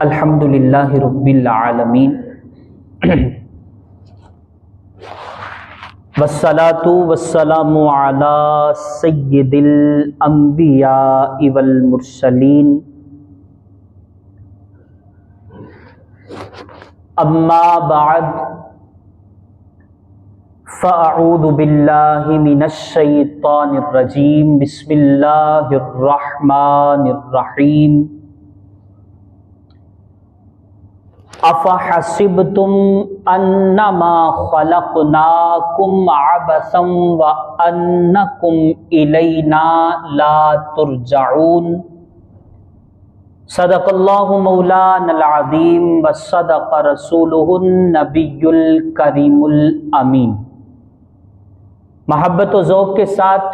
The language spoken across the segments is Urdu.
الحمدللہ رب العالمین والصلاة والسلام علی سید الانبیاء والمرسلین اما بعد فاعوذ باللہ من الشیطان الرجیم بسم اللہ الرحمن الرحیم افحسبتم انما خلقناکم عبثا وانکم الینا لا ترجعون صدق اللہ مولانا العظیم وصدق رسولہ النبی الکریم الامین۔ محبت و ذوق کے ساتھ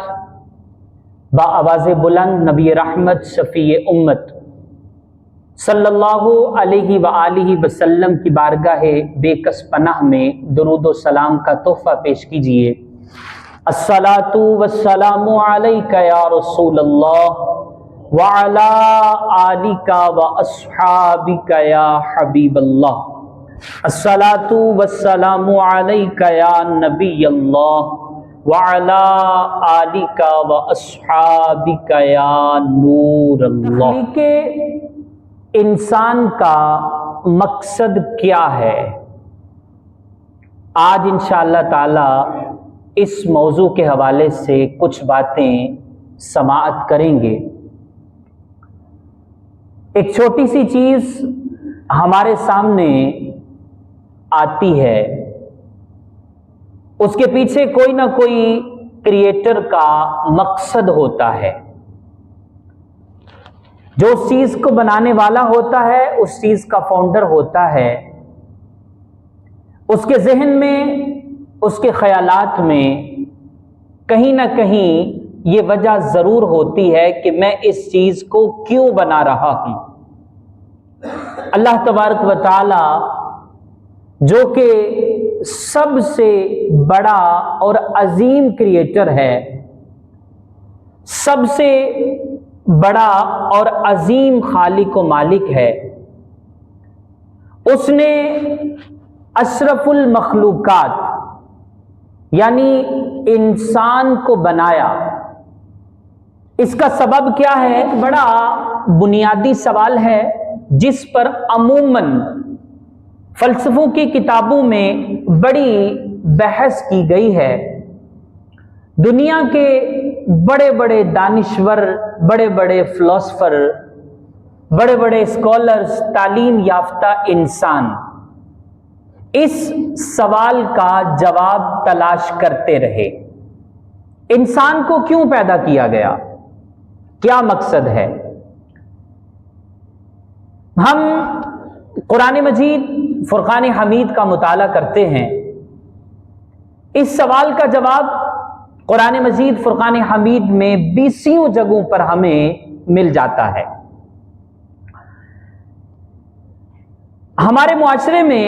بآواز بلند نبی رحمت شفیع امت صلی اللہ علیہ وآلہ وسلم کی بارگاہ بے کس پناہ میں درود و سلام کا تحفہ پیش کیجئے۔ الصلاۃ والسلام علیک یا رسول اللہ وعلی آلک واصحابک یا حبیب اللہ۔ الصلاۃ والسلام علیک یا نبی اللہ وعلی آلک واصحابک یا نور اللہ۔ کہ انسان کا مقصد کیا ہے، آج انشاءاللہ تعالی اس موضوع کے حوالے سے کچھ باتیں سماعت کریں گے۔ ایک چھوٹی سی چیز ہمارے سامنے آتی ہے، اس کے پیچھے کوئی نہ کوئی کریٹر کا مقصد ہوتا ہے۔ جو اس چیز کو بنانے والا ہوتا ہے، اس چیز کا فاؤنڈر ہوتا ہے، اس کے ذہن میں، اس کے خیالات میں کہیں نہ کہیں یہ وجہ ضرور ہوتی ہے کہ میں اس چیز کو کیوں بنا رہا ہوں۔ اللہ تبارک و تعالی جو کہ سب سے بڑا اور عظیم کریٹر ہے، سب سے بڑا اور عظیم خالق و مالک ہے، اس نے اشرف المخلوقات یعنی انسان کو بنایا۔ اس کا سبب کیا ہے؟ ایک بڑا بنیادی سوال ہے جس پر عموماً فلسفوں کی کتابوں میں بڑی بحث کی گئی ہے۔ دنیا کے بڑے بڑے دانشور، بڑے بڑے فلاسفر، بڑے بڑے اسکالرز، تعلیم یافتہ انسان اس سوال کا جواب تلاش کرتے رہے۔ انسان کو کیوں پیدا کیا گیا؟ کیا مقصد ہے؟ ہم قرآن مجید فرقان حمید کا مطالعہ کرتے ہیں، اس سوال کا جواب قرآن مجید فرقان حمید میں 20 جگہوں پر ہمیں مل جاتا ہے۔ ہمارے معاشرے میں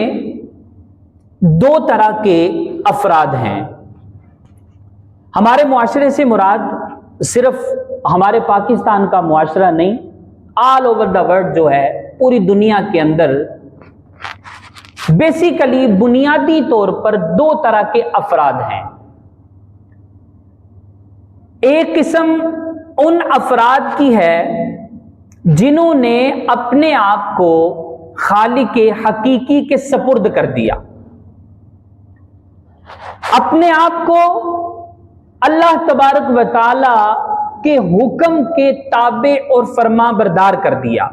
دو طرح کے افراد ہیں۔ ہمارے معاشرے سے مراد صرف ہمارے پاکستان کا معاشرہ نہیں، آل اوور دا ورلڈ جو ہے، پوری دنیا کے اندر بیسیکلی بنیادی طور پر دو طرح کے افراد ہیں۔ ایک قسم ان افراد کی ہے جنہوں نے اپنے آپ کو خالق حقیقی کے سپرد کر دیا، اپنے آپ کو اللہ تبارک و تعالی کے حکم کے تابع اور فرما بردار کر دیا۔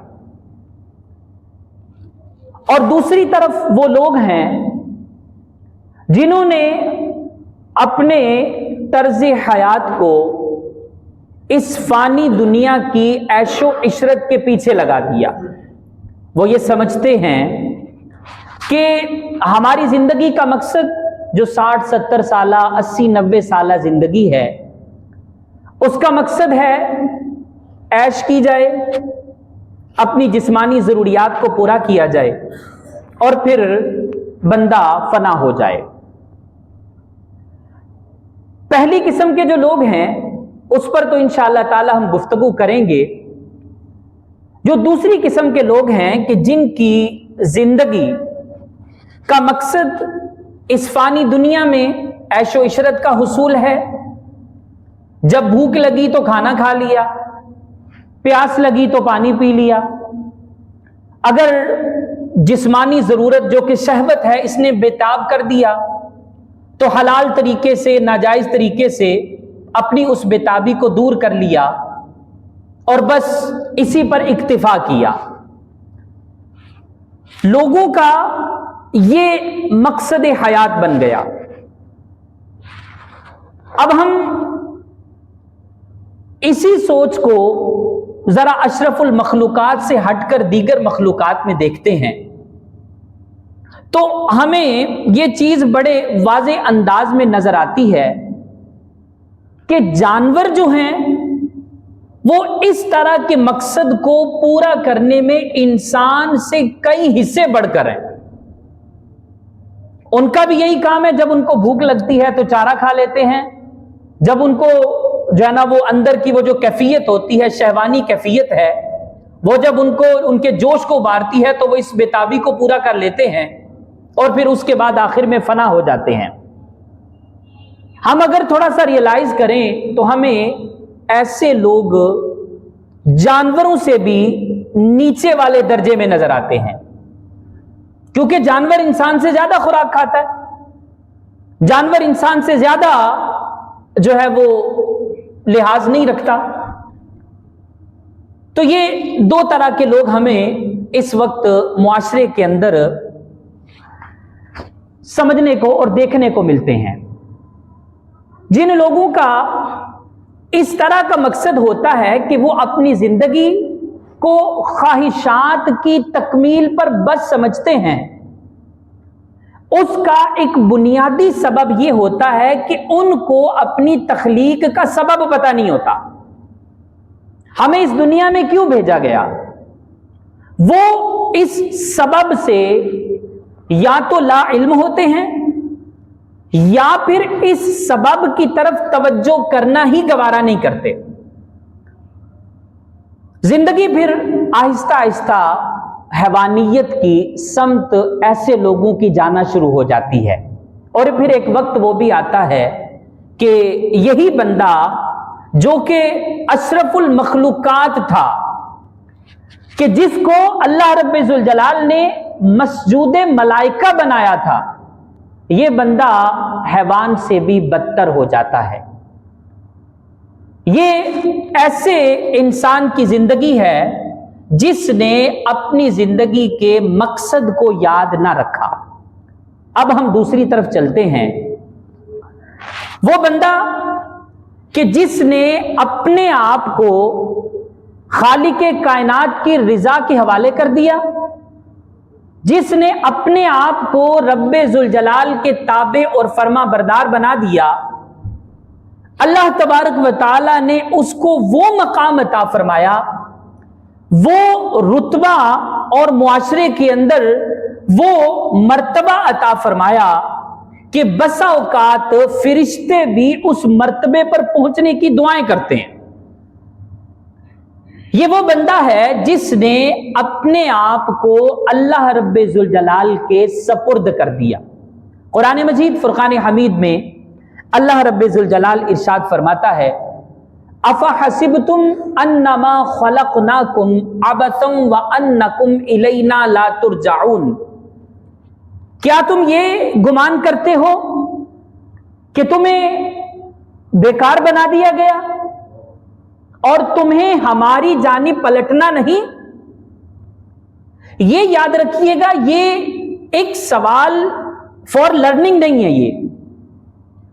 اور دوسری طرف وہ لوگ ہیں جنہوں نے اپنے طرز حیات کو اس فانی دنیا کی عیش و عشرت کے پیچھے لگا دیا۔ وہ یہ سمجھتے ہیں کہ ہماری زندگی کا مقصد جو 60-70 سالہ، 80-90 سالہ زندگی ہے، اس کا مقصد ہے عیش کی جائے، اپنی جسمانی ضروریات کو پورا کیا جائے اور پھر بندہ فنا ہو جائے۔ پہلی قسم کے جو لوگ ہیں اس پر تو انشاءاللہ تعالی ہم گفتگو کریں گے، جو دوسری قسم کے لوگ ہیں کہ جن کی زندگی کا مقصد اس فانی دنیا میں عیش و عشرت کا حصول ہے. جب بھوک لگی تو کھانا کھا لیا، پیاس لگی تو پانی پی لیا، اگر جسمانی ضرورت جو کہ شہوت ہے اس نے بےتاب کر دیا تو حلال طریقے سے، ناجائز طریقے سے اپنی اس بےتابی کو دور کر لیا اور بس اسی پر اکتفا کیا. لوگوں کا یہ مقصد حیات بن گیا. اب ہم اسی سوچ کو ذرا اشرف المخلوقات سے ہٹ کر دیگر مخلوقات میں دیکھتے ہیں تو ہمیں یہ چیز بڑے واضح انداز میں نظر آتی ہے کہ جانور جو ہیں وہ اس طرح کے مقصد کو پورا کرنے میں انسان سے کئی حصے بڑھ کر ہیں. ان کا بھی یہی کام ہے، جب ان کو بھوک لگتی ہے تو چارہ کھا لیتے ہیں، جب ان کو جو ہے نا وہ اندر کی وہ جو کیفیت ہوتی ہے، شہوانی کیفیت ہے، وہ جب ان کو ان کے جوش کو ابھارتی ہے تو وہ اس بےتابی کو پورا کر لیتے ہیں اور پھر اس کے بعد آخر میں فنا ہو جاتے ہیں. ہم اگر تھوڑا سا ریئلائز کریں تو ہمیں ایسے لوگ جانوروں سے بھی نیچے والے درجے میں نظر آتے ہیں، کیونکہ جانور انسان سے زیادہ خوراک کھاتا ہے، جانور انسان سے زیادہ جو ہے وہ لحاظ نہیں رکھتا. تو یہ دو طرح کے لوگ ہمیں اس وقت معاشرے کے اندر سمجھنے کو اور دیکھنے کو ملتے ہیں. جن لوگوں کا اس طرح کا مقصد ہوتا ہے کہ وہ اپنی زندگی کو خواہشات کی تکمیل پر بس سمجھتے ہیں، اس کا ایک بنیادی سبب یہ ہوتا ہے کہ ان کو اپنی تخلیق کا سبب پتہ نہیں ہوتا. ہمیں اس دنیا میں کیوں بھیجا گیا؟ وہ اس سبب سے یا تو لا علم ہوتے ہیں یا پھر اس سبب کی طرف توجہ کرنا ہی گوارا نہیں کرتے. زندگی پھر آہستہ آہستہ حیوانیت کی سمت ایسے لوگوں کی جانا شروع ہو جاتی ہے، اور پھر ایک وقت وہ بھی آتا ہے کہ یہی بندہ جو کہ اشرف المخلوقات تھا، کہ جس کو اللہ رب ذوالجلال نے مسجود ملائکہ بنایا تھا، یہ بندہ حیوان سے بھی بدتر ہو جاتا ہے. یہ ایسے انسان کی زندگی ہے جس نے اپنی زندگی کے مقصد کو یاد نہ رکھا. اب ہم دوسری طرف چلتے ہیں. وہ بندہ کہ جس نے اپنے آپ کو خالق کائنات کی رضا کے حوالے کر دیا، جس نے اپنے آپ کو رب ذوالجلال کے تابع اور فرما بردار بنا دیا، اللہ تبارک و تعالی نے اس کو وہ مقام عطا فرمایا، وہ رتبہ اور معاشرے کے اندر وہ مرتبہ عطا فرمایا کہ بسا اوقات فرشتے بھی اس مرتبے پر پہنچنے کی دعائیں کرتے ہیں. یہ وہ بندہ ہے جس نے اپنے آپ کو اللہ رب ذوالجلال کے سپرد کر دیا. قرآن مجید فرقان حمید میں اللہ رب ذوالجلال ارشاد فرماتا ہے، افحسبتم انما خلقناکم عبثا وانکم الینا لا ترجعون. کیا تم یہ گمان کرتے ہو کہ تمہیں بیکار بنا دیا گیا اور تمہیں ہماری جانب پلٹنا نہیں؟ یہ یاد رکھیے گا، یہ ایک سوال فار لرننگ نہیں ہے. یہ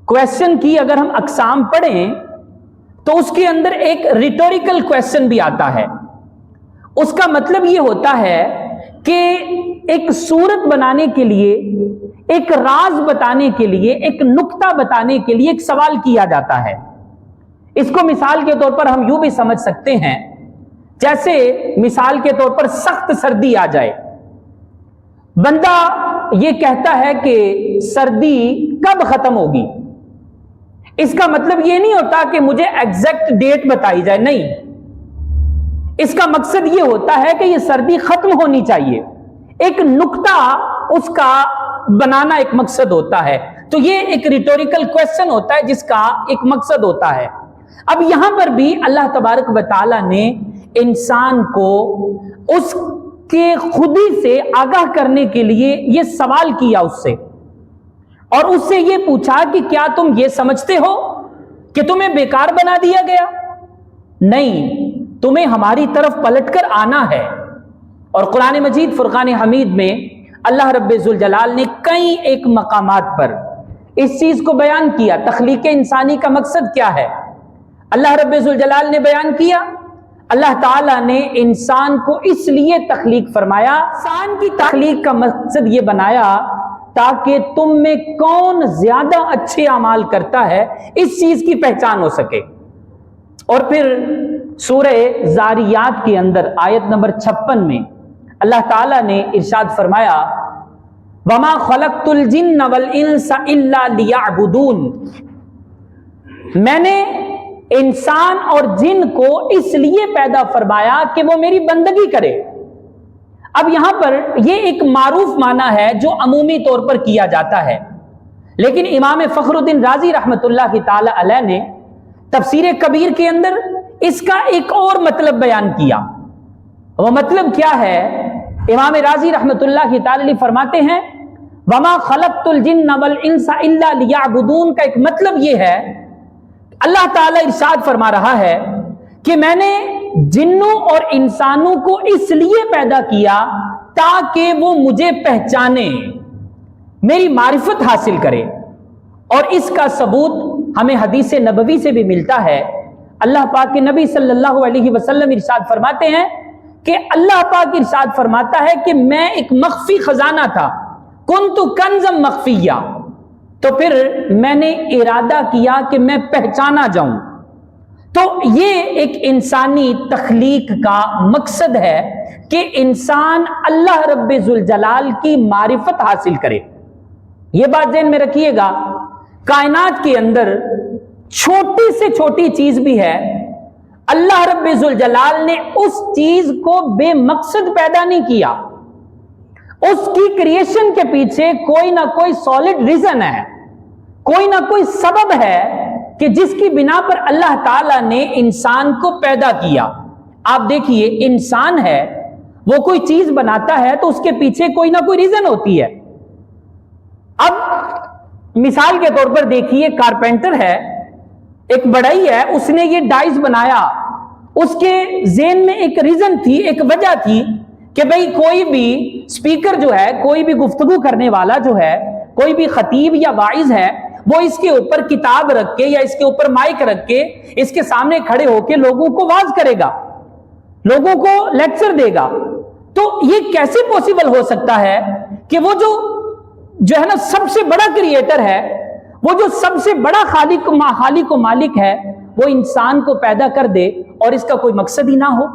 کویسچن کی اگر ہم اقسام پڑھیں تو اس کے اندر ایک ریٹوریکل کویسچن بھی آتا ہے. اس کا مطلب یہ ہوتا ہے کہ ایک صورت بنانے کے لیے، ایک راز بتانے کے لیے، ایک نکتہ بتانے کے لیے ایک سوال کیا جاتا ہے. اس کو مثال کے طور پر ہم یوں بھی سمجھ سکتے ہیں، جیسے مثال کے طور پر سخت سردی آ جائے، بندہ یہ کہتا ہے کہ سردی کب ختم ہوگی. اس کا مطلب یہ نہیں ہوتا کہ مجھے ایگزیکٹ ڈیٹ بتائی جائے، نہیں، اس کا مقصد یہ ہوتا ہے کہ یہ سردی ختم ہونی چاہیے، ایک نکتہ اس کا بنانا ایک مقصد ہوتا ہے. تو یہ ایک ریٹوریکل کویسچن ہوتا ہے جس کا ایک مقصد ہوتا ہے. اب یہاں پر بھی اللہ تبارک و تعالی نے انسان کو اس کے خودی سے آگاہ کرنے کے لیے یہ سوال کیا اس سے، اور اس سے یہ پوچھا کہ کیا تم یہ سمجھتے ہو کہ تمہیں بیکار بنا دیا گیا؟ نہیں، تمہیں ہماری طرف پلٹ کر آنا ہے. اور قرآن مجید فرقان حمید میں اللہ رب ذوالجلال نے کئی ایک مقامات پر اس چیز کو بیان کیا. تخلیق انسانی کا مقصد کیا ہے؟ اللہ رب ذوالجلال نے بیان کیا. اللہ تعالیٰ نے انسان کو اس لیے تخلیق فرمایا، انسان کی تخلیق کا مقصد یہ بنایا تاکہ تم میں کون زیادہ اچھے اعمال کرتا ہے اس چیز کی پہچان ہو سکے. اور پھر سورہ زاریات کے اندر آیت نمبر 56 میں اللہ تعالیٰ نے ارشاد فرمایا وَمَا خَلَقْتُ الْجِنَّ وَالْإِنسَ إِلَّا لِيَعْبُدُونَ، میں نے انسان اور جن کو اس لیے پیدا فرمایا کہ وہ میری بندگی کرے. اب یہاں پر یہ ایک معروف معنی ہے جو عمومی طور پر کیا جاتا ہے، لیکن امام فخر الدین رازی رحمت اللہ تعالی علیہ نے تفسیر کبیر کے اندر اس کا ایک اور مطلب بیان کیا. وہ مطلب کیا ہے؟ امام رازی رحمت اللہ تعالی علیہ فرماتے ہیں وَمَا خَلَقْتُ الْجِنَّ وَالْإِنسَ إِلَّا لِيَعْبُدُونَ کا ایک مطلب یہ ہے، اللہ تعالیٰ ارشاد فرما رہا ہے کہ میں نے جنوں اور انسانوں کو اس لیے پیدا کیا تاکہ وہ مجھے پہچانے، میری معرفت حاصل کرے. اور اس کا ثبوت ہمیں حدیث نبوی سے بھی ملتا ہے. اللہ پاک کے نبی صلی اللہ علیہ وسلم ارشاد فرماتے ہیں کہ اللہ پاک ارشاد فرماتا ہے کہ میں ایک مخفی خزانہ تھا، کنت کنزا مخفیہ، تو پھر میں نے ارادہ کیا کہ میں پہچانا جاؤں. تو یہ ایک انسانی تخلیق کا مقصد ہے کہ انسان اللہ رب ذوالجلال کی معرفت حاصل کرے. یہ بات ذہن میں رکھیے گا، کائنات کے اندر چھوٹی سے چھوٹی چیز بھی ہے، اللہ رب ذوالجلال نے اس چیز کو بے مقصد پیدا نہیں کیا. اس کی کریشن کے پیچھے کوئی نہ کوئی سالڈ ریزن ہے، کوئی نہ کوئی سبب ہے کہ جس کی بنا پر اللہ تعالیٰ نے انسان کو پیدا کیا. آپ دیکھیے انسان ہے، وہ کوئی چیز بناتا ہے تو اس کے پیچھے کوئی نہ کوئی ریزن ہوتی ہے. اب مثال کے طور پر دیکھیے کارپینٹر ہے، ایک بڑائی ہے، اس نے یہ ڈائز بنایا، اس کے ذہن میں ایک ریزن تھی، ایک وجہ تھی کہ بھئی کوئی بھی سپیکر جو ہے، کوئی بھی گفتگو کرنے والا جو ہے، کوئی بھی خطیب یا واعظ ہے، وہ اس کے اوپر کتاب رکھ کے یا اس کے اوپر مائک رکھ کے اس کے سامنے کھڑے ہو کے لوگوں کو واعظ کرے گا، لوگوں کو لیکچر دے گا. تو یہ کیسے پوسیبل ہو سکتا ہے کہ وہ جو ہے نا سب سے بڑا کریٹر ہے، وہ جو سب سے بڑا خالق و مالک ہے، وہ انسان کو پیدا کر دے اور اس کا کوئی مقصد ہی نہ ہو؟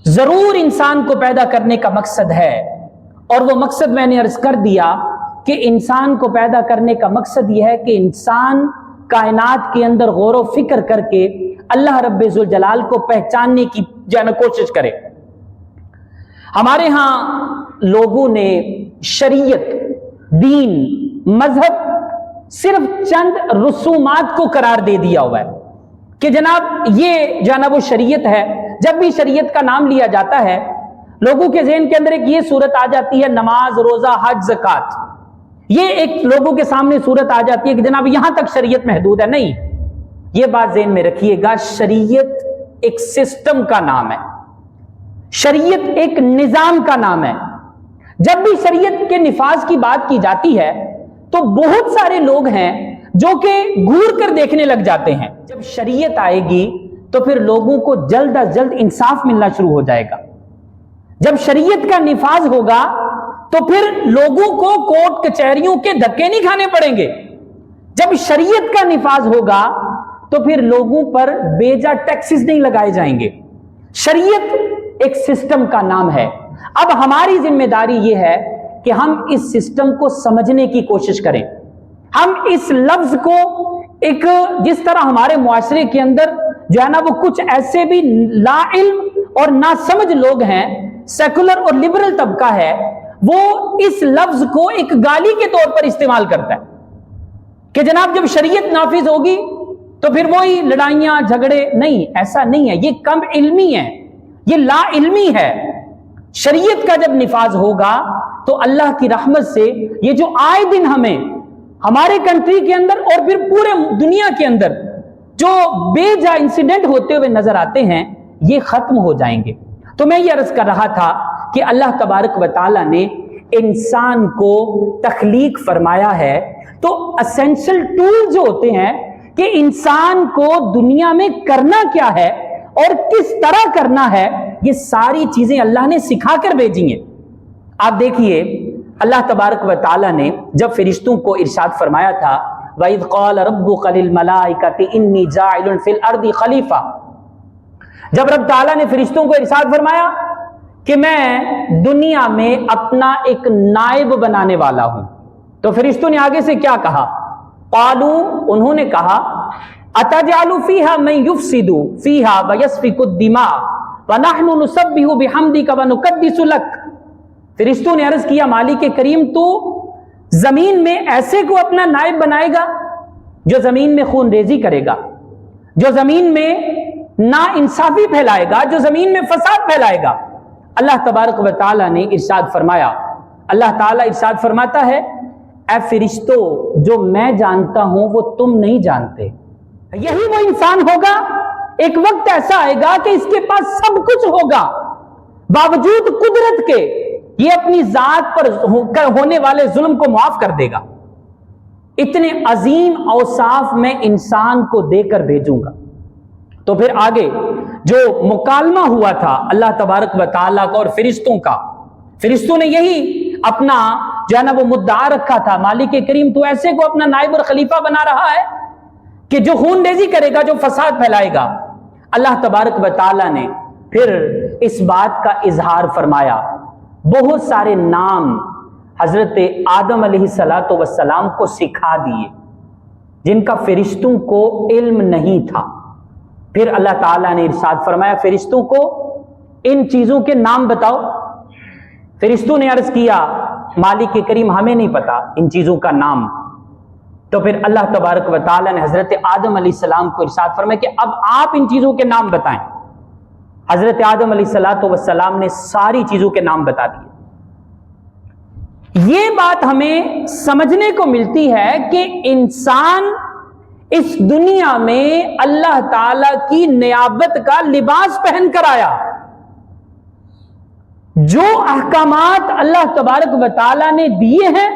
ضرور انسان کو پیدا کرنے کا مقصد ہے، اور وہ مقصد میں نے عرض کر دیا کہ انسان کو پیدا کرنے کا مقصد یہ ہے کہ انسان کائنات کے اندر غور و فکر کر کے اللہ رب ذوالجلال کو پہچاننے کی جو ہے نا کوشش کرے. ہمارے ہاں لوگوں نے شریعت، دین، مذہب صرف چند رسومات کو قرار دے دیا ہوا ہے کہ جناب یہ جو ہے نا وہ شریعت ہے. جب بھی شریعت کا نام لیا جاتا ہے لوگوں کے ذہن کے اندر ایک یہ صورت آ جاتی ہے، نماز، روزہ، حج، زکوٰۃ. یہ ایک لوگوں کے سامنے صورت آ جاتی ہے کہ جناب یہاں تک شریعت محدود ہے. نہیں، یہ بات ذہن میں رکھیے گا، شریعت ایک سسٹم کا نام ہے، شریعت ایک نظام کا نام ہے. جب بھی شریعت کے نفاذ کی بات کی جاتی ہے تو بہت سارے لوگ ہیں جو کہ گور کر دیکھنے لگ جاتے ہیں. جب شریعت آئے گی تو پھر لوگوں کو جلد از جلد انصاف ملنا شروع ہو جائے گا. جب شریعت کا نفاذ ہوگا تو پھر لوگوں کو کورٹ کچہریوں کے دھکے نہیں کھانے پڑیں گے. جب شریعت کا نفاذ ہوگا تو پھر لوگوں پر بیجا ٹیکسز نہیں لگائے جائیں گے. شریعت ایک سسٹم کا نام ہے. اب ہماری ذمہ داری یہ ہے کہ ہم اس سسٹم کو سمجھنے کی کوشش کریں. ہم اس لفظ کو ایک جس طرح ہمارے معاشرے کے اندر جو ہے نا وہ کچھ ایسے بھی لا علم اور نا سمجھ لوگ ہیں، سیکولر اور لبرل طبقہ ہے، وہ اس لفظ کو ایک گالی کے طور پر استعمال کرتا ہے کہ جناب جب شریعت نافذ ہوگی تو پھر وہی لڑائیاں جھگڑے۔ نہیں، ایسا نہیں ہے، یہ کم علمی ہے، یہ لا علمی ہے۔ شریعت کا جب نفاذ ہوگا تو اللہ کی رحمت سے یہ جو آئے دن ہمیں ہمارے کنٹری کے اندر اور پھر پورے دنیا کے اندر جو بے جا انسیڈنٹ ہوتے ہوئے نظر آتے ہیں، یہ ختم ہو جائیں گے۔ تو میں یہ عرض کر رہا تھا کہ اللہ تبارک و تعالی نے انسان کو تخلیق فرمایا ہے، تو اسینشل ٹول جو ہوتے ہیں کہ انسان کو دنیا میں کرنا کیا ہے اور کس طرح کرنا ہے، یہ ساری چیزیں اللہ نے سکھا کر بھیجی ہیں۔ آپ دیکھیے اللہ تبارک و تعالی نے جب فرشتوں کو ارشاد فرمایا تھا وَإِذْ قَالَ رَبُّكَ لِلْمَلَائِكَةِ إِنِّي جَاعِلٌ فِي الْأَرْضِ خَلِيفَةً، جب رب تعالیٰ نے فرشتوں کو ارشاد فرمایا کہ میں دنیا میں اپنا ایک نائب بنانے والا ہوں، تو فرشتوں نے آگے سے کیا کہا؟ قالوا، انہوں نے کہا أَتَجْعَلُ فِيهَا مَن يُفْسِدُ فِيهَا وَيَسْفِكُ الدِّمَاءَ وَنَحْنُ نُسَبِّحُ بِحَمْدِكَ وَنُقَدِّسُ لَكَ۔ فرشتوں نے عرض کیا مالک کریم تو زمین میں ایسے کو اپنا نائب بنائے گا جو زمین میں خون ریزی کرے گا، جو زمین میں نا انصافی پھیلائے گا، جو زمین میں فساد پھیلائے گا۔ اللہ تبارک و تعالی نے ارشاد فرمایا، اللہ تعالی ارشاد فرماتا ہے اے فرشتو جو میں جانتا ہوں وہ تم نہیں جانتے۔ یہی وہ انسان ہوگا، ایک وقت ایسا آئے گا کہ اس کے پاس سب کچھ ہوگا، باوجود قدرت کے یہ اپنی ذات پر ہونے والے ظلم کو معاف کر دے گا۔ اتنے عظیم اوصاف میں انسان کو دے کر بھیجوں گا۔ تو پھر آگے جو مکالمہ ہوا تھا اللہ تبارک و تعالیٰ کا اور فرشتوں کا، فرشتوں نے یہی اپنا جو ہے نا وہ مدعا رکھا تھا، مالک کریم تو ایسے کو اپنا نائب اور خلیفہ بنا رہا ہے کہ جو خون ریزی کرے گا، جو فساد پھیلائے گا۔ اللہ تبارک و تعالیٰ نے پھر اس بات کا اظہار فرمایا، بہت سارے نام حضرت آدم علیہ السلام کو سکھا دیے جن کا فرشتوں کو علم نہیں تھا۔ پھر اللہ تعالیٰ نے ارشاد فرمایا فرشتوں کو ان چیزوں کے نام بتاؤ۔ فرشتوں نے عرض کیا مالک کریم ہمیں نہیں پتا ان چیزوں کا نام۔ تو پھر اللہ تبارک و تعالیٰ نے حضرت آدم علیہ السلام کو ارشاد فرمایا کہ اب آپ ان چیزوں کے نام بتائیں۔ حضرت آدم علیہ السلام نے ساری چیزوں کے نام بتا دیے۔ یہ بات ہمیں سمجھنے کو ملتی ہے کہ انسان اس دنیا میں اللہ تعالی کی نیابت کا لباس پہن کر آیا۔ جو احکامات اللہ تبارک و تعالی نے دیے ہیں،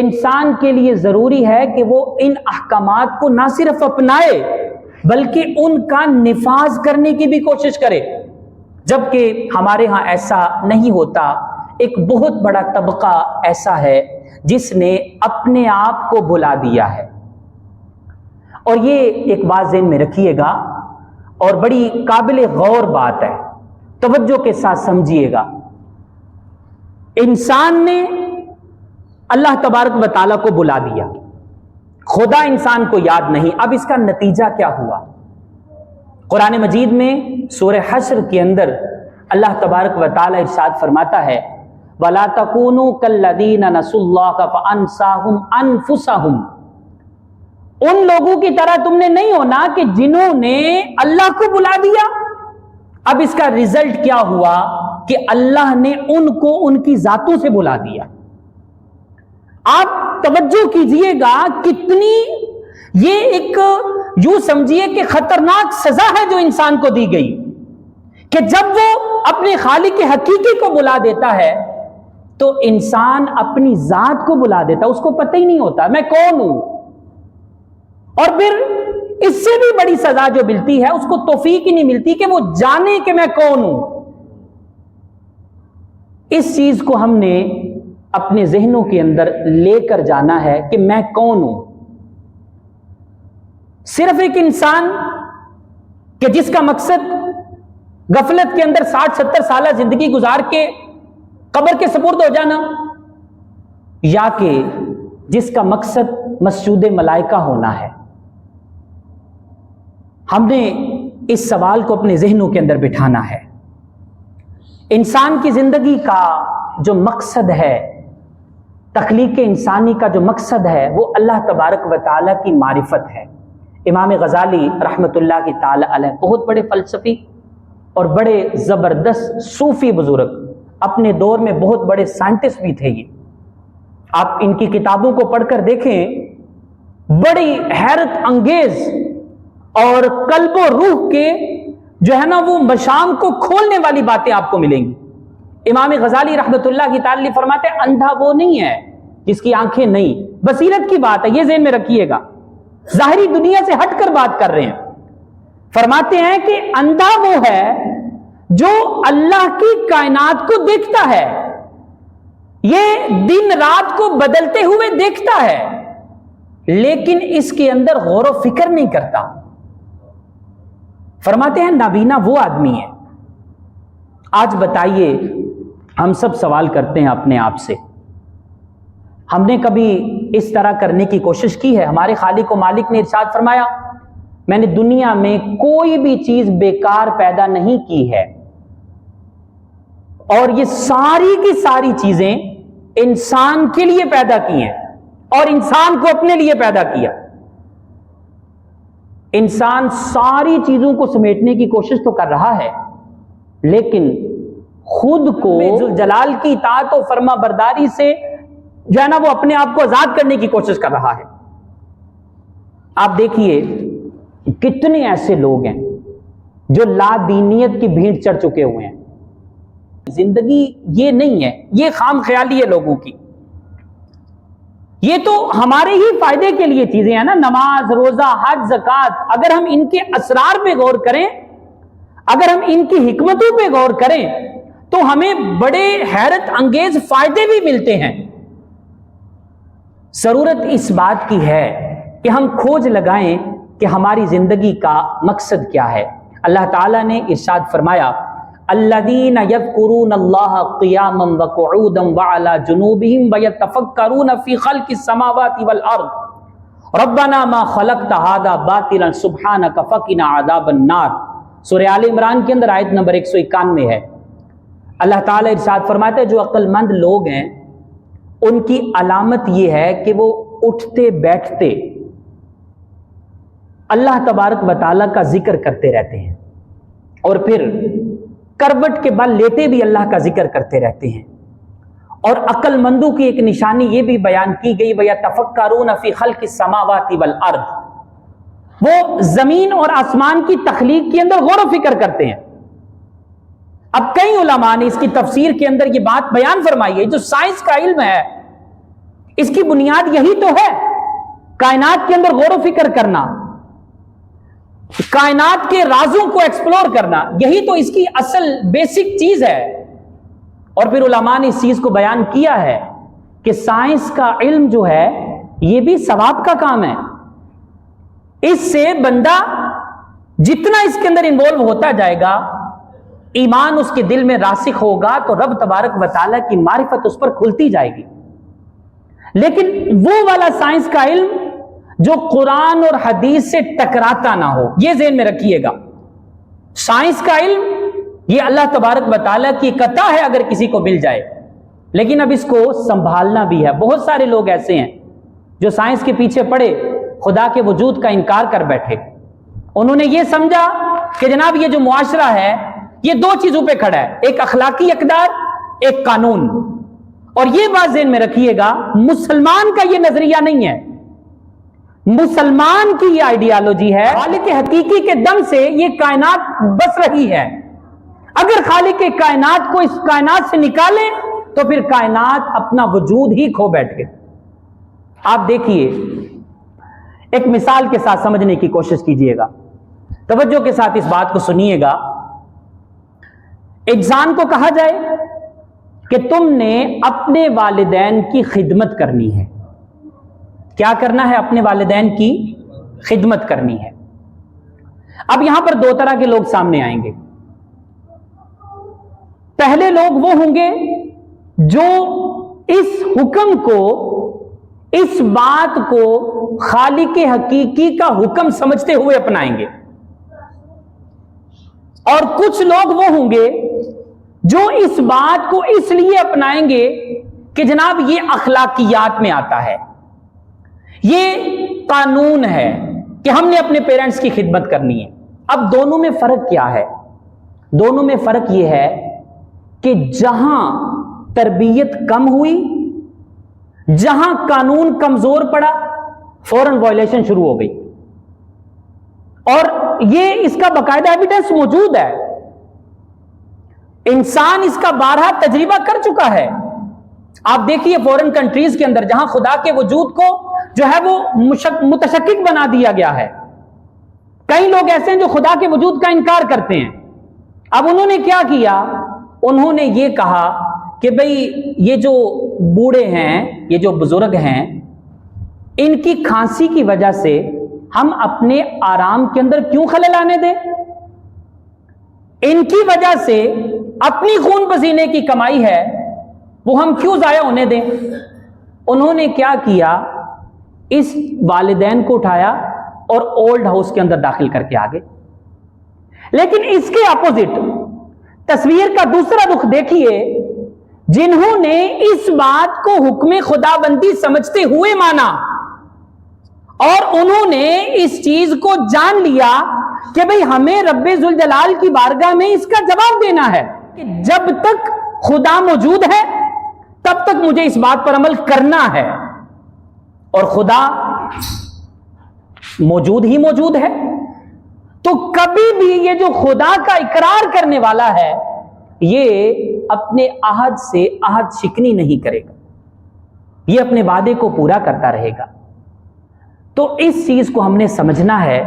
انسان کے لیے ضروری ہے کہ وہ ان احکامات کو نہ صرف اپنائے بلکہ ان کا نفاذ کرنے کی بھی کوشش کرے، جبکہ ہمارے ہاں ایسا نہیں ہوتا۔ ایک بہت بڑا طبقہ ایسا ہے جس نے اپنے آپ کو بھلا دیا ہے، اور یہ ایک بات ذہن میں رکھیے گا اور بڑی قابل غور بات ہے، توجہ کے ساتھ سمجھیے گا۔ انسان نے اللہ تبارک و تعالیٰ کو بلا دیا، خدا انسان کو یاد نہیں۔ اب اس کا نتیجہ کیا ہوا؟ قرآن مجید میں سورہ حشر کے اندر اللہ تبارک و تعالیٰ ارشاد فرماتا ہے وَلَا تَكُونُوا كَالَّذِينَ نَسُوا اللَّهَ فَأَنسَاهُمْ أَنفُسَهُمْ، ان لوگوں کی طرح تم نے نہیں ہونا کہ جنہوں نے اللہ کو بلا دیا۔ اب اس کا ریزلٹ کیا ہوا کہ اللہ نے ان کو ان کی ذاتوں سے بلا دیا۔ آپ توجہ کیجئے گا کتنی یہ ایک یوں سمجھیے کہ خطرناک سزا ہے جو انسان کو دی گئی، کہ جب وہ اپنے خالق حقیقی کو بلا دیتا ہے تو انسان اپنی ذات کو بلا دیتا، اس کو پتہ ہی نہیں ہوتا میں کون ہوں۔ اور پھر اس سے بھی بڑی سزا جو ملتی ہے اس کو توفیق ہی نہیں ملتی کہ وہ جانے کہ میں کون ہوں۔ اس چیز کو ہم نے اپنے ذہنوں کے اندر لے کر جانا ہے کہ میں کون ہوں۔ صرف ایک انسان کہ جس کا مقصد غفلت کے اندر 60-70 سالہ زندگی گزار کے قبر کے سپرد ہو جانا، یا کہ جس کا مقصد مسجود ملائکہ ہونا ہے۔ ہم نے اس سوال کو اپنے ذہنوں کے اندر بٹھانا ہے. انسان کی زندگی کا جو مقصد ہے، تخلیق انسانی کا جو مقصد ہے، وہ اللہ تبارک و تعالیٰ کی معرفت ہے. امام غزالی رحمۃ اللہ تعالی علیہ بہت بڑے فلسفی اور بڑے زبردست صوفی بزرگ، اپنے دور میں بہت بڑے سائنٹسٹ بھی تھے. یہ آپ ان کی کتابوں کو پڑھ کر دیکھیں، بڑی حیرت انگیز اور قلب و روح کے جو ہے نا وہ مشام کو کھولنے والی باتیں آپ کو ملیں گی. امام غزالی رحمۃ اللہ تعالی فرماتے ہیں اندھا وہ نہیں ہے جس کی آنکھیں نہیں، بصیرت کی بات ہے، یہ ذہن میں رکھیے گا، ظاہری دنیا سے ہٹ کر بات کر رہے ہیں. فرماتے ہیں کہ اندھا وہ ہے جو اللہ کی کائنات کو دیکھتا ہے، یہ دن رات کو بدلتے ہوئے دیکھتا ہے، لیکن اس کے اندر غور و فکر نہیں کرتا. فرماتے ہیں نابینا وہ آدمی ہے. آج بتائیے، ہم سب سوال کرتے ہیں اپنے آپ سے، ہم نے کبھی اس طرح کرنے کی کوشش کی ہے؟ ہمارے خالق و مالک نے ارشاد فرمایا میں نے دنیا میں کوئی بھی چیز بیکار پیدا نہیں کی ہے، اور یہ ساری کی ساری چیزیں انسان کے لیے پیدا کی ہیں اور انسان کو اپنے لیے پیدا کیا. انسان ساری چیزوں کو سمیٹنے کی کوشش تو کر رہا ہے، لیکن خود کو ذوالجلال کی اطاعت و فرما برداری سے جو ہے نا وہ اپنے آپ کو آزاد کرنے کی کوشش کر رہا ہے. آپ دیکھیے کتنے ایسے لوگ ہیں جو لا دینیت کی بھیڑ چڑھ چکے ہوئے ہیں. زندگی یہ نہیں ہے، یہ خام خیالی ہے لوگوں کی. یہ تو ہمارے ہی فائدے کے لیے چیزیں ہیں نا، نماز، روزہ، حج، زکوٰۃ. اگر ہم ان کے اسرار پہ غور کریں، اگر ہم ان کی حکمتوں پہ غور کریں تو ہمیں بڑے حیرت انگیز فائدے بھی ملتے ہیں. ضرورت اس بات کی ہے کہ ہم کھوج لگائیں کہ ہماری زندگی کا مقصد کیا ہے. اللہ تعالیٰ نے ارشاد فرمایا الذین یذکرون اللہ قیاما وقعودا وعلی جنوبہم ویتفکرون فی خلق السماوات والارض ربنا ما خلقت ھذا باطلا سبحانک فقنا عذاب النار. سورہ آل عمران کے اندر آیت نمبر 191 ہے. اللہ تعالیٰ ارشاد فرماتے ہیں جو عقل مند لوگ ہیں ان کی علامت یہ ہے کہ وہ اٹھتے بیٹھتے اللہ تبارک و تعالیٰ کا ذکر کرتے رہتے ہیں، اور پھر کروٹ کے بل لیتے بھی اللہ کا ذکر کرتے رہتے ہیں. اور عقل مندوں کی ایک نشانی یہ بھی بیان کی گئی وَيَتَفَكَّرُونَ فِي خَلْقِ السَّمَاوَاتِ وَالْأَرْضِ، وہ زمین اور آسمان کی تخلیق کے اندر غور و فکر کرتے ہیں. اب کئی علماء نے اس کی تفسیر کے اندر یہ بات بیان فرمائی ہے، جو سائنس کا علم ہے اس کی بنیاد یہی تو ہے، کائنات کے اندر غور و فکر کرنا، کائنات کے رازوں کو ایکسپلور کرنا، یہی تو اس کی اصل بیسک چیز ہے. اور پھر علماء نے اس چیز کو بیان کیا ہے کہ سائنس کا علم جو ہے یہ بھی ثواب کا کام ہے. اس سے بندہ جتنا اس کے اندر انوالو ہوتا جائے گا، ایمان اس کے دل میں راسخ ہوگا تو رب تبارک و تعالیٰ کی معرفت اس پر کھلتی جائے گی. لیکن وہ والا سائنس کا علم جو قرآن اور حدیث سے ٹکراتا نہ ہو، یہ ذہن میں رکھیے گا. سائنس کا علم یہ اللہ تبارک و تعالیٰ کی عطا ہے اگر کسی کو مل جائے، لیکن اب اس کو سنبھالنا بھی ہے. بہت سارے لوگ ایسے ہیں جو سائنس کے پیچھے پڑے خدا کے وجود کا انکار کر بیٹھے. انہوں نے یہ سمجھا کہ جناب یہ جو معاشرہ ہے یہ دو چیزوں پہ کھڑا ہے، ایک اخلاقی اقدار، ایک قانون. اور یہ بات ذہن میں رکھیے گا، مسلمان کا یہ نظریہ نہیں ہے، مسلمان کی یہ آئیڈیالوجی ہے خالق حقیقی کے دم سے یہ کائنات بس رہی ہے. اگر خالق کائنات کو اس کائنات سے نکالیں تو پھر کائنات اپنا وجود ہی کھو بیٹھ گئے. آپ دیکھیے، ایک مثال کے ساتھ سمجھنے کی کوشش کیجئے گا، توجہ کے ساتھ اس بات کو سنیے گا. انسان کو کہا جائے کہ تم نے اپنے والدین کی خدمت کرنی ہے. کیا کرنا ہے؟ اپنے والدین کی خدمت کرنی ہے. اب یہاں پر دو طرح کے لوگ سامنے آئیں گے. پہلے لوگ وہ ہوں گے جو اس حکم کو، اس بات کو خالق حقیقی کا حکم سمجھتے ہوئے اپنائیں گے. اور کچھ لوگ وہ ہوں گے جو اس بات کو اس لیے اپنائیں گے کہ جناب یہ اخلاقیات میں آتا ہے، یہ قانون ہے کہ ہم نے اپنے پیرنٹس کی خدمت کرنی ہے۔ اب دونوں میں فرق کیا ہے؟ دونوں میں فرق یہ ہے کہ جہاں تربیت کم ہوئی، جہاں قانون کمزور پڑا، فوراً وائلیشن شروع ہو گئی، اور یہ اس کا باقاعدہ ایویڈنس موجود ہے، انسان اس کا بارہا تجربہ کر چکا ہے۔ آپ دیکھیے فورن کنٹریز کے اندر جہاں خدا کے وجود کو جو ہے وہ متشکک بنا دیا گیا ہے، کئی لوگ ایسے ہیں جو خدا کے وجود کا انکار کرتے ہیں۔ اب انہوں نے کیا کیا؟ انہوں نے یہ کہا کہ بھئی یہ جو بوڑھے ہیں، یہ جو بزرگ ہیں، ان کی کھانسی کی وجہ سے ہم اپنے آرام کے اندر کیوں خلل آنے دیں؟ ان کی وجہ سے اپنی خون پسینے کی کمائی ہے وہ ہم کیوں ضائع ہونے دیں؟ انہوں نے کیا کیا؟ اس والدین کو اٹھایا اور اولڈ ہاؤس کے اندر داخل کر کے آگے۔ لیکن اس کے اپوزٹ تصویر کا دوسرا رخ دیکھیے، جنہوں نے اس بات کو حکم خدا بندی سمجھتے ہوئے مانا اور انہوں نے اس چیز کو جان لیا کہ بھئی ہمیں رب ذوالجلال کی بارگاہ میں اس کا جواب دینا ہے کہ جب تک خدا موجود ہے تب تک مجھے اس بات پر عمل کرنا ہے، اور خدا موجود ہی موجود ہے، تو کبھی بھی یہ جو خدا کا اقرار کرنے والا ہے یہ اپنے عہد سے عہد شکنی نہیں کرے گا، یہ اپنے وعدے کو پورا کرتا رہے گا۔ تو اس چیز کو ہم نے سمجھنا ہے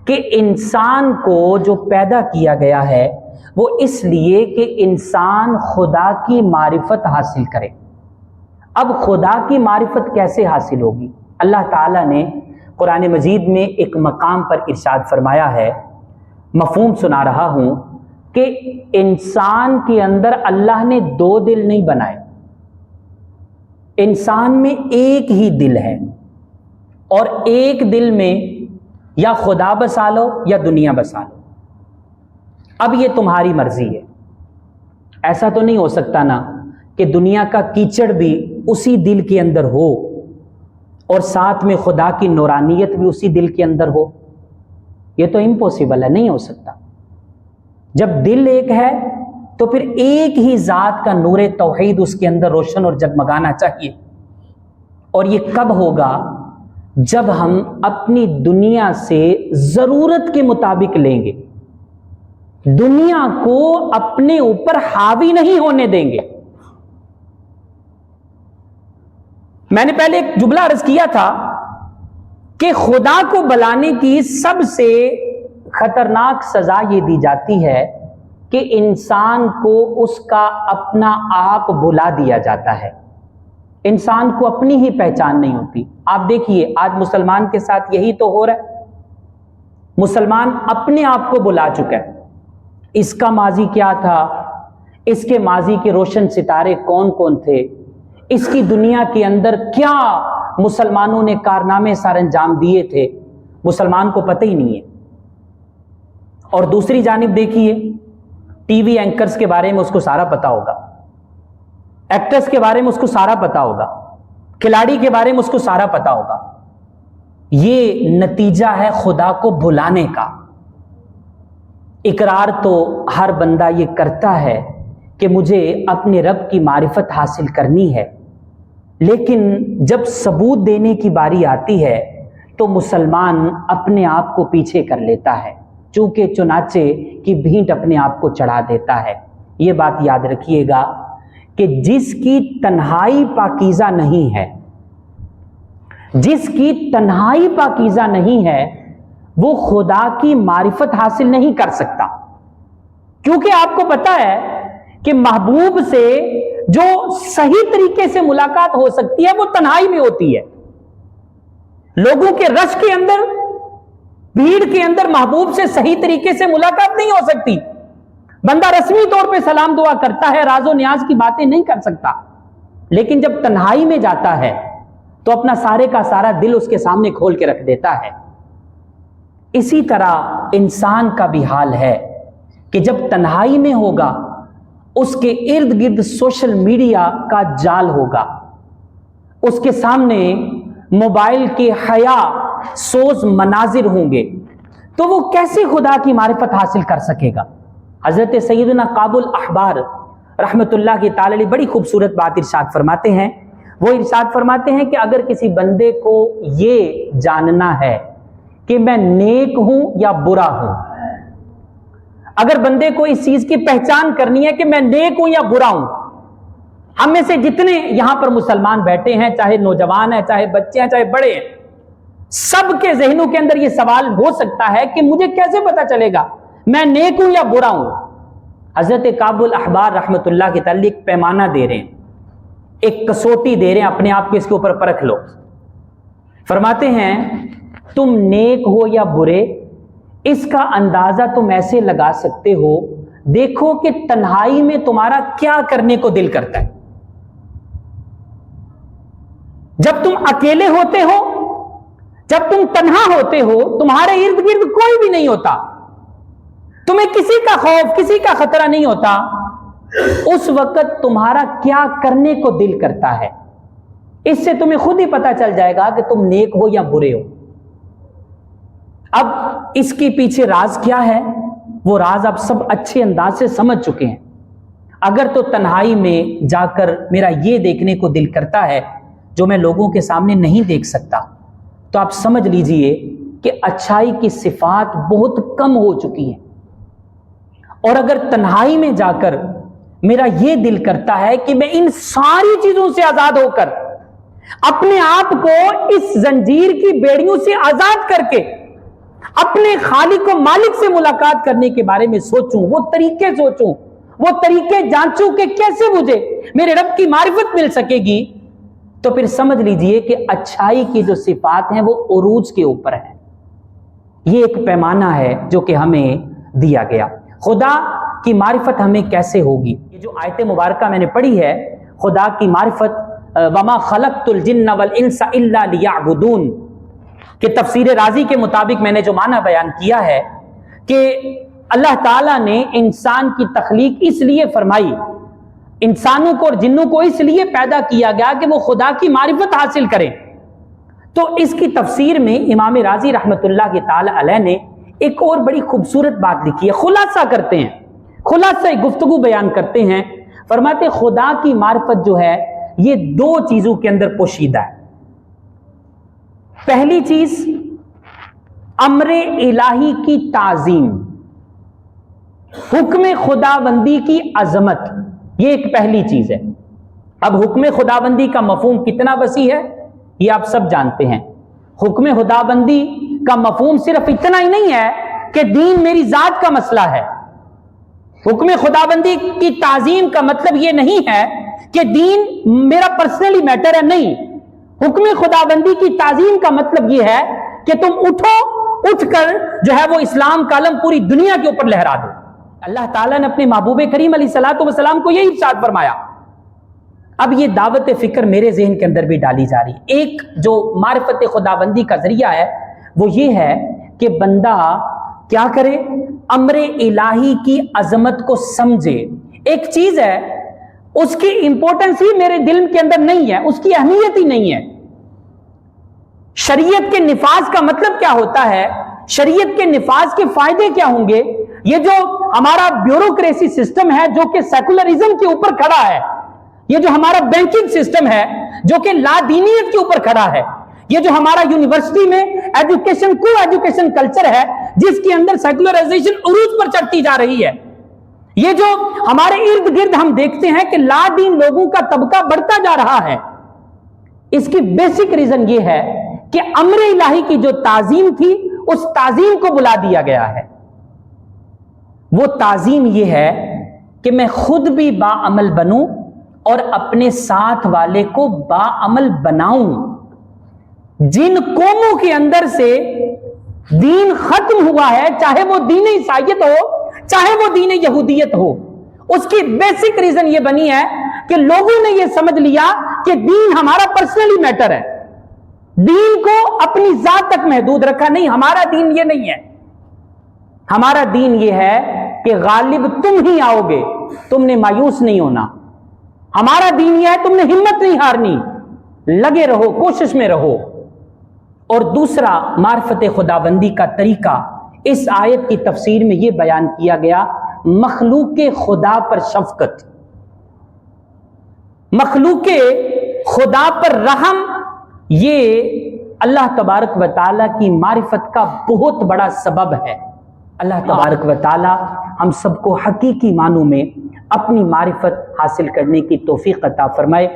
کہ انسان کو جو پیدا کیا گیا ہے وہ اس لیے کہ انسان خدا کی معرفت حاصل کرے۔ اب خدا کی معرفت کیسے حاصل ہوگی؟ اللہ تعالیٰ نے قرآن مجید میں ایک مقام پر ارشاد فرمایا ہے، مفہوم سنا رہا ہوں، کہ انسان کے اندر اللہ نے دو دل نہیں بنائے، انسان میں ایک ہی دل ہے، اور ایک دل میں یا خدا بسا لو یا دنیا بسا لو۔ اب یہ تمہاری مرضی ہے، ایسا تو نہیں ہو سکتا نا کہ دنیا کا کیچڑ بھی اسی دل کے اندر ہو اور ساتھ میں خدا کی نورانیت بھی اسی دل کے اندر ہو، یہ تو امپوسیبل ہے، نہیں ہو سکتا۔ جب دل ایک ہے تو پھر ایک ہی ذات کا نور توحید اس کے اندر روشن اور جگمگانا چاہیے، اور یہ کب ہوگا؟ جب ہم اپنی دنیا سے ضرورت کے مطابق لیں گے، دنیا کو اپنے اوپر حاوی نہیں ہونے دیں گے۔ میں نے پہلے ایک جملہ عرض کیا تھا کہ خدا کو بلانے کی سب سے خطرناک سزا یہ دی جاتی ہے کہ انسان کو اس کا اپنا آپ بھلا دیا جاتا ہے، انسان کو اپنی ہی پہچان نہیں ہوتی۔ آپ دیکھیے آج مسلمان کے ساتھ یہی تو ہو رہا ہے، مسلمان اپنے آپ کو بھلا چکا ہے، اس کا ماضی کیا تھا، اس کے ماضی کے روشن ستارے کون کون تھے، اس کی دنیا کے اندر کیا مسلمانوں نے کارنامے سر انجام دیے تھے، مسلمان کو پتہ ہی نہیں ہے۔ اور دوسری جانب دیکھیے ٹی وی اینکرز کے بارے میں اس کو سارا پتا ہوگا، ایکٹرز کے بارے میں اس کو سارا پتا ہوگا، کھلاڑی کے بارے میں اس کو سارا پتا ہوگا۔ یہ نتیجہ ہے خدا کو بھلانے کا۔ اقرار تو ہر بندہ یہ کرتا ہے کہ مجھے اپنے رب کی معرفت حاصل کرنی ہے، لیکن جب ثبوت دینے کی باری آتی ہے تو مسلمان اپنے آپ کو پیچھے کر لیتا ہے، چونکہ چنانچہ کی بھینٹ اپنے آپ کو چڑھا دیتا ہے۔ یہ بات یاد رکھیے گا کہ جس کی تنہائی پاکیزہ نہیں ہے، جس کی تنہائی پاکیزہ نہیں ہے وہ خدا کی معرفت حاصل نہیں کر سکتا، کیونکہ آپ کو پتا ہے کہ محبوب سے جو صحیح طریقے سے ملاقات ہو سکتی ہے وہ تنہائی میں ہوتی ہے۔ لوگوں کے رش کے اندر، بھیڑ کے اندر محبوب سے صحیح طریقے سے ملاقات نہیں ہو سکتی۔ بندہ رسمی طور پہ سلام دعا کرتا ہے، راز و نیاز کی باتیں نہیں کر سکتا، لیکن جب تنہائی میں جاتا ہے تو اپنا سارے کا سارا دل اس کے سامنے کھول کے رکھ دیتا ہے۔ اسی طرح انسان کا بھی حال ہے کہ جب تنہائی میں ہوگا اس کے ارد گرد سوشل میڈیا کا جال ہوگا، اس کے سامنے موبائل کے حیا سوز مناظر ہوں گے، تو وہ کیسے خدا کی معرفت حاصل کر سکے گا؟ حضرت سیدنا کعب الاحبار رحمت اللہ کی تعالی بڑی خوبصورت بات ارشاد فرماتے ہیں. وہ ارشاد فرماتے ہیں کہ اگر کسی بندے کو یہ جاننا ہے کہ میں نیک ہوں یا برا ہوں، اگر بندے کو اس چیز کی پہچان کرنی ہے کہ میں نیک ہوں یا برا ہوں، ہم میں سے جتنے یہاں پر مسلمان بیٹھے ہیں، چاہے نوجوان ہیں، چاہے بچے ہیں، چاہے بڑے ہیں، سب کے ذہنوں کے اندر یہ سوال ہو سکتا ہے کہ مجھے کیسے پتا چلے گا میں نیک ہوں یا برا ہوں؟ حضرت کعب الاحبار رحمت اللہ کے تعلق ایک پیمانہ دے رہے ہیں، ایک کسوٹی دے رہے ہیں، اپنے آپ کو اس کے اوپر پرکھ لو. فرماتے ہیں تم نیک ہو یا برے، اس کا اندازہ تم ایسے لگا سکتے ہو، دیکھو کہ تنہائی میں تمہارا کیا کرنے کو دل کرتا ہے. جب تم اکیلے ہوتے ہو، جب تم تنہا ہوتے ہو، تمہارے ارد گرد کوئی بھی نہیں ہوتا، تمہیں کسی کا خوف، کسی کا خطرہ نہیں ہوتا، اس وقت تمہارا کیا کرنے کو دل کرتا ہے، اس سے تمہیں خود ہی پتا چل جائے گا کہ تم نیک ہو یا برے ہو. اب اس کے پیچھے راز کیا ہے؟ وہ راز آپ سب اچھے انداز سے سمجھ چکے ہیں. اگر تو تنہائی میں جا کر میرا یہ دیکھنے کو دل کرتا ہے جو میں لوگوں کے سامنے نہیں دیکھ سکتا، تو آپ سمجھ لیجئے کہ اچھائی کی صفات بہت کم ہو چکی ہیں. اور اگر تنہائی میں جا کر میرا یہ دل کرتا ہے کہ میں ان ساری چیزوں سے آزاد ہو کر اپنے آپ کو اس زنجیر کی بیڑیوں سے آزاد کر کے اپنے خالق و مالک سے ملاقات کرنے کے بارے میں سوچوں، وہ طریقے سوچوں، وہ طریقے جانچوں کہ کیسے مجھے میرے رب کی معرفت مل سکے گی، تو پھر سمجھ لیجئے کہ اچھائی کی جو صفات ہیں وہ عروج کے اوپر ہیں. یہ ایک پیمانہ ہے جو کہ ہمیں دیا گیا. خدا کی معرفت ہمیں کیسے ہوگی؟ یہ جو آیت مبارکہ میں نے پڑھی ہے، خدا کی معرفت وَمَا خَلَقْتُ الْجِنَّ وَالْإِنسَ إِلَّا لِيَعْبُدُونَ کہ تفسیر رازی کے مطابق میں نے جو معنی بیان کیا ہے کہ اللہ تعالیٰ نے انسان کی تخلیق اس لیے فرمائی، انسانوں کو اور جنوں کو اس لیے پیدا کیا گیا کہ وہ خدا کی معرفت حاصل کریں. تو اس کی تفسیر میں امام رازی رحمت اللہ کی تعالی علیہ نے ایک اور بڑی خوبصورت بات لکھی ہے. خلاصہ کرتے ہیں، خلاصہ گفتگو بیان کرتے ہیں. فرماتے خدا کی معرفت جو ہے یہ دو چیزوں کے اندر پوشیدہ ہے. پہلی چیز امر الہی کی تعظیم، حکم خداوندی کی عظمت، یہ ایک پہلی چیز ہے. اب حکم خداوندی کا مفہوم کتنا وسیع ہے یہ آپ سب جانتے ہیں. حکم خداوندی کا مفہوم صرف اتنا ہی نہیں ہے کہ دین میری ذات کا مسئلہ ہے. حکم خداوندی کی تعظیم کا مطلب یہ نہیں ہے کہ دین میرا پرسنلی میٹر ہے، نہیں. حکم خداوندی کی تعظیم کا مطلب یہ ہے کہ تم اٹھ کر جو ہے وہ اسلام کا علم پوری دنیا کے اوپر لہرا دو. اللہ تعالیٰ نے اپنے محبوب کریم علیہ الصلوۃ والسلام کو یہی ارشاد فرمایا. اب یہ دعوت فکر میرے ذہن کے اندر بھی ڈالی جا رہی ہے. ایک جو معرفت خداوندی کا ذریعہ ہے وہ یہ ہے کہ بندہ کیا کرے؟ امر الہی کی عظمت کو سمجھے. ایک چیز ہے اس کی امپورٹنس ہی میرے دل کے اندر نہیں ہے، اس کی اہمیت ہی نہیں ہے. شریعت کے نفاذ کا مطلب کیا ہوتا ہے؟ شریعت کے نفاذ کے فائدے کیا ہوں گے؟ یہ جو ہمارا بیوروکریسی سسٹم ہے جو کہ سیکولرزم کے اوپر کھڑا ہے، یہ جو ہمارا بینکنگ سسٹم ہے جو کہ لا دینیت کے اوپر کھڑا ہے، یہ جو ہمارا یونیورسٹی میں ایجوکیشن کلچر ہے جس کے اندر سیکولرائزیشن عروج پر چڑھتی جا رہی ہے، یہ جو ہمارے ارد گرد ہم دیکھتے ہیں کہ لا دین لوگوں کا طبقہ بڑھتا جا رہا ہے، اس کی بیسک ریزن یہ ہے کہ امر الہی کی جو تعظیم تھی اس تعظیم کو بلا دیا گیا ہے. وہ تعظیم یہ ہے کہ میں خود بھی با عمل بنوں اور اپنے ساتھ والے کو با عمل بناؤں. جن قوموں کے اندر سے دین ختم ہوا ہے، چاہے وہ دین عیسائیت ہو چاہے وہ دین یہودیت ہو، اس کی بیسک ریزن یہ بنی ہے کہ لوگوں نے یہ سمجھ لیا کہ دین ہمارا پرسنلی میٹر ہے، دین کو اپنی ذات تک محدود رکھا. نہیں، ہمارا دین یہ نہیں ہے. ہمارا دین یہ ہے کہ کہ غالب تم ہی آؤ گے، تم نے مایوس نہیں ہونا، ہمارا دین یہ ہے، تم نے ہمت نہیں ہارنی، لگے رہو، کوشش میں رہو۔ اور دوسرا معرفت خداوندی کا طریقہ اس آیت کی تفسیر میں یہ بیان کیا گیا، مخلوق خدا پر شفقت، مخلوق خدا پر رحم، یہ اللہ تبارک و تعالیٰ کی معرفت کا بہت بڑا سبب ہے۔ اللہ تبارک و تعالیٰ ہم سب کو حقیقی معنوں میں اپنی معرفت حاصل کرنے کی توفیق عطا فرمائے۔